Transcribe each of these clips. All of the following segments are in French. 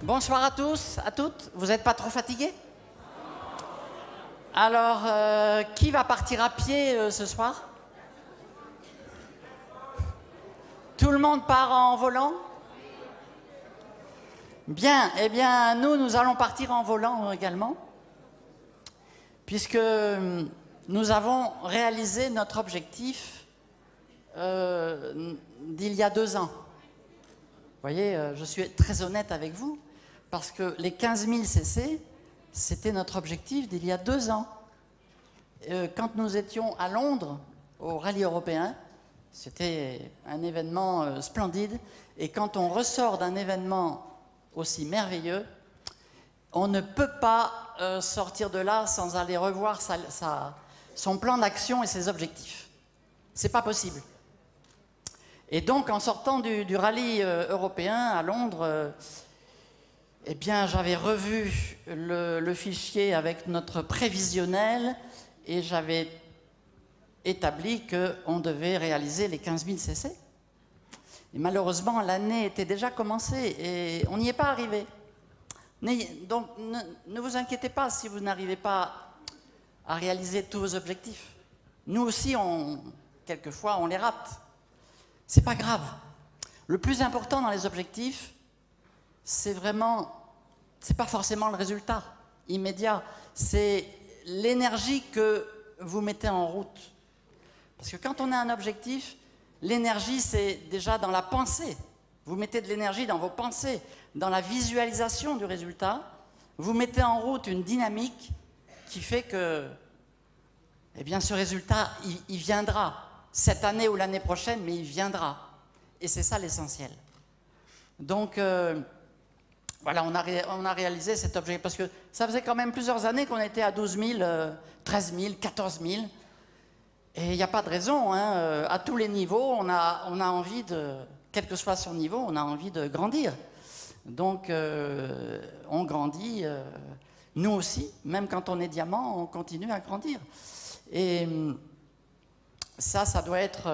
Bonsoir à tous, à toutes. Vous n'êtes pas trop fatigués? Alors, qui va partir à pied ce soir? Tout le monde part en volant? Bien, eh bien, nous allons partir en volant également, puisque nous avons réalisé notre objectif d'il y a 2 ans. Vous voyez, je suis très honnête avec vous, parce que les 15 000 cc, c'était notre objectif d'il y a 2 ans. Quand nous étions à Londres, au rallye européen, c'était un événement splendide. Et quand on ressort d'un événement aussi merveilleux, on ne peut pas sortir de là sans aller revoir son plan d'action et ses objectifs. C'est pas possible. Et donc, en sortant du rallye européen à Londres, eh bien, j'avais revu le fichier avec notre prévisionnel et j'avais établi qu'on devait réaliser les 15 000 cc. Et malheureusement, l'année était déjà commencée et on n'y est pas arrivé. Donc, ne vous inquiétez pas si vous n'arrivez pas à réaliser tous vos objectifs. Nous aussi, quelquefois, on les rate. C'est pas grave. Le plus important dans les objectifs, c'est pas forcément le résultat immédiat, c'est l'énergie que vous mettez en route. Parce que quand on a un objectif, l'énergie, c'est déjà dans la pensée. Vous mettez de l'énergie dans vos pensées, dans la visualisation du résultat. Vous mettez en route une dynamique qui fait que, eh bien, ce résultat, il viendra. Cette année ou l'année prochaine, mais il viendra. Et c'est ça l'essentiel. Donc, voilà, on a réalisé cet objectif. Parce que ça faisait quand même plusieurs années qu'on était à 12 000, 13 000, 14 000. Et il n'y a pas de raison, hein. À tous les niveaux, on a envie de, quel que soit son niveau, on a envie de grandir. Donc, on grandit, nous aussi, même quand on est diamant, on continue à grandir. Et ça doit être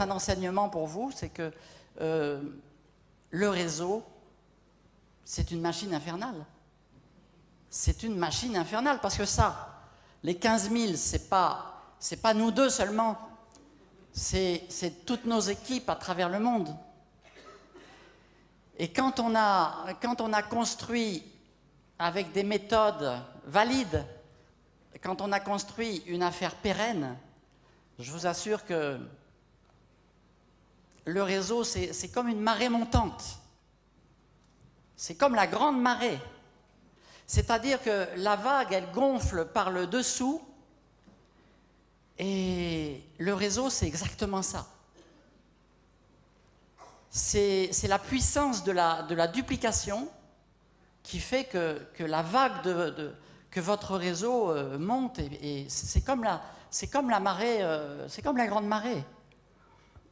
un enseignement pour vous, c'est que le réseau, c'est une machine infernale. C'est une machine infernale, parce que ça, les 15 000, c'est pas nous deux seulement, c'est toutes nos équipes à travers le monde. Et quand on a construit avec des méthodes valides, quand on a construit une affaire pérenne, je vous assure que le réseau, c'est comme une marée montante. C'est comme la grande marée. C'est-à-dire que la vague, elle gonfle par le dessous, et le réseau, c'est exactement ça. C'est la puissance de la duplication qui fait que la vague que votre réseau monte, et c'est comme la marée, c'est comme la grande marée.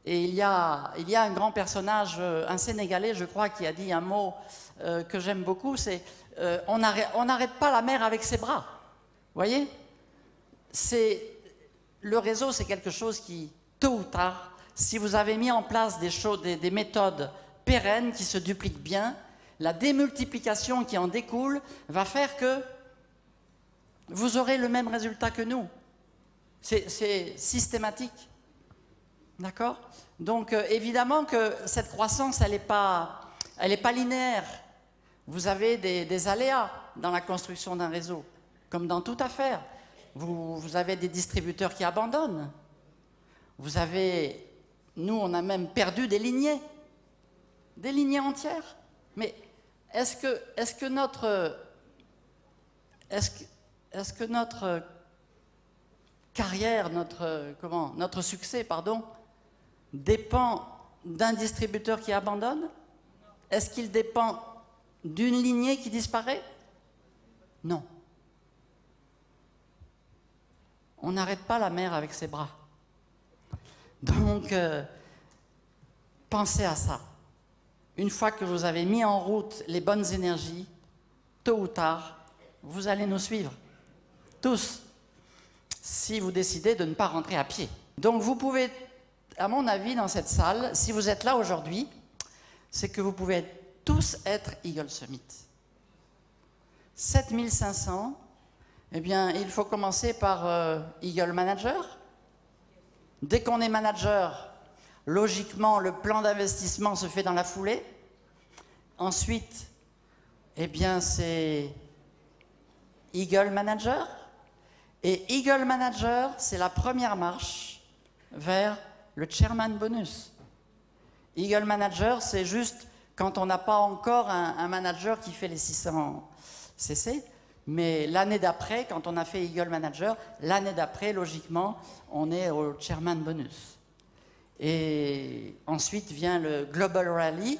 Et il y a un grand personnage, un Sénégalais, je crois, qui a dit un mot que j'aime beaucoup, c'est on n'arrête pas la mer avec ses bras. Vous voyez? Le réseau, c'est quelque chose qui, tôt ou tard, si vous avez mis en place des méthodes pérennes qui se dupliquent bien, la démultiplication qui en découle va faire que vous aurez le même résultat que nous. C'est systématique. D'accord? Donc, évidemment que cette croissance, elle n'est pas linéaire. Vous avez des aléas dans la construction d'un réseau, comme dans toute affaire. Vous avez des distributeurs qui abandonnent. Nous, on a même perdu des lignées entières. Mais est-ce que notre carrière, notre succès, pardon, dépend d'un distributeur qui abandonne? Est-ce qu'il dépend d'une lignée qui disparaît? Non. On n'arrête pas la mer avec ses bras. Donc, pensez à ça. Une fois que vous avez mis en route les bonnes énergies, tôt ou tard, vous allez nous suivre. Tous. Si vous décidez de ne pas rentrer à pied. Donc, vous pouvez, à mon avis, dans cette salle, si vous êtes là aujourd'hui, c'est que vous pouvez être tous être Eagle Summit. 7500, eh bien, il faut commencer par Eagle Manager. Dès qu'on est manager, logiquement, le plan d'investissement se fait dans la foulée. Ensuite, eh bien, c'est Eagle Manager. Et Eagle Manager, c'est la première marche vers le Chairman Bonus. Eagle Manager, c'est juste quand on n'a pas encore un manager qui fait les 600 CC. Mais l'année d'après, quand on a fait Eagle Manager, l'année d'après, logiquement, on est au Chairman Bonus. Et ensuite vient le Global Rally,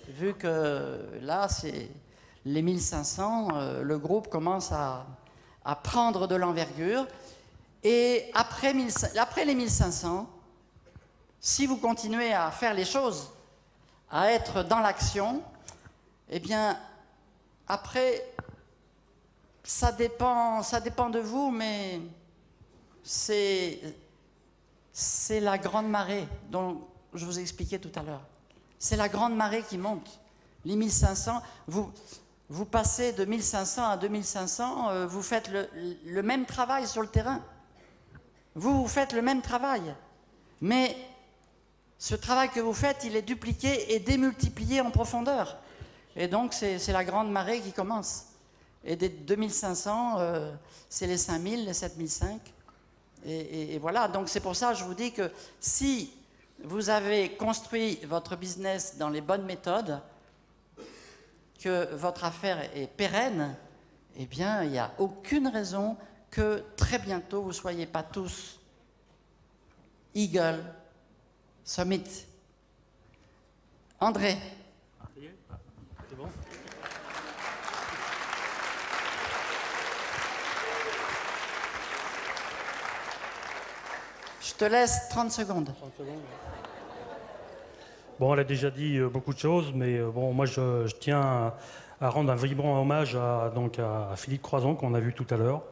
vu que là, c'est les 1500, le groupe commence à prendre de l'envergure. Et après les 1500, si vous continuez à faire les choses, à être dans l'action, eh bien, après, ça dépend de vous, mais c'est la grande marée dont je vous expliquais tout à l'heure. C'est la grande marée qui monte. Les 1500, vous passez de 1500 à 2500, vous faites le même travail sur le terrain. Vous faites le même travail. Mais ce travail que vous faites, il est dupliqué et démultiplié en profondeur. Et donc, c'est la grande marée qui commence. Et des 2500, c'est les 5000, les 7005. Et voilà, donc c'est pour ça que je vous dis que si vous avez construit votre business dans les bonnes méthodes, que votre affaire est pérenne, eh bien, il n'y a aucune raison que très bientôt vous ne soyez pas tous Eagle Summit. André. C'est bon ? Je te laisse 30 secondes. 30 secondes. Bon, elle a déjà dit beaucoup de choses, mais bon, moi je tiens à rendre un vibrant hommage à Philippe Croison qu'on a vu tout à l'heure.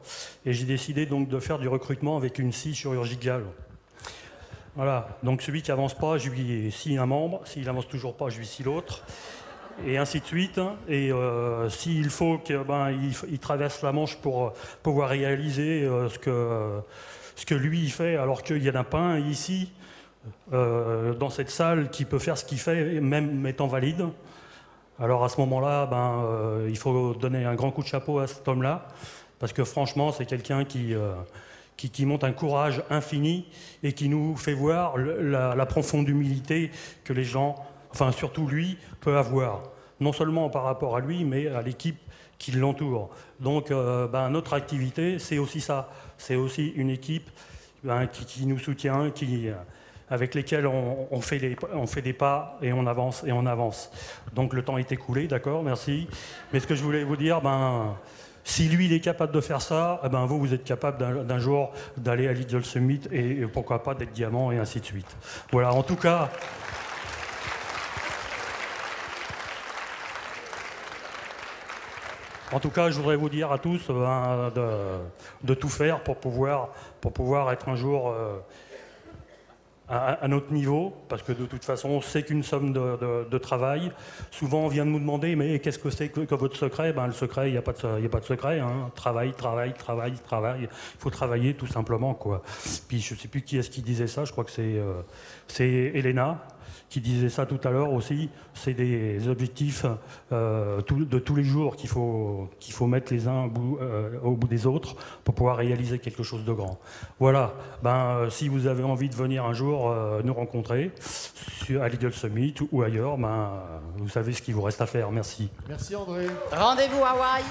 Et j'ai décidé donc de faire du recrutement avec une scie chirurgicale. Voilà, donc celui qui avance pas, je lui scie un membre, s'il avance toujours pas, je lui scie l'autre, et ainsi de suite. Et s'il faut qu'il traverse la Manche pour pouvoir réaliser ce que lui il fait, alors qu'il y en a pas un ici, dans cette salle, qui peut faire ce qu'il fait, même étant valide. Alors à ce moment-là, il faut donner un grand coup de chapeau à cet homme-là, parce que franchement, c'est quelqu'un qui montre un courage infini et qui nous fait voir la profonde humilité que les gens, enfin surtout lui, peut avoir. Non seulement par rapport à lui, mais à l'équipe qui l'entoure. Donc notre activité, c'est aussi ça. C'est aussi une équipe qui nous soutient, avec lesquels on fait des pas et on avance et on avance. Donc le temps est écoulé, d'accord, merci. Mais ce que je voulais vous dire, si lui il est capable de faire ça, vous êtes capable d'un jour d'aller à l'Eagle Summit et pourquoi pas d'être diamant et ainsi de suite. Voilà, en tout cas. En tout cas, je voudrais vous dire à tous de tout faire pour pouvoir être un jour à notre niveau, parce que de toute façon, c'est qu'une somme de travail. Souvent, on vient de nous demander, mais qu'est-ce que c'est que votre secret ? Le secret, il n'y a pas de secret. Hein. Travail. Il faut travailler, tout simplement, quoi. Puis, je ne sais plus qui est-ce qui disait ça, je crois que c'est Elena qui disait ça tout à l'heure aussi. C'est des objectifs de tous les jours qu'il faut mettre les uns au bout des autres pour pouvoir réaliser quelque chose de grand. Voilà. Si vous avez envie de venir un jour nous rencontrer à l'Eagle Summit ou ailleurs, vous savez ce qu'il vous reste à faire. Merci. Merci André. Rendez-vous à Hawaï.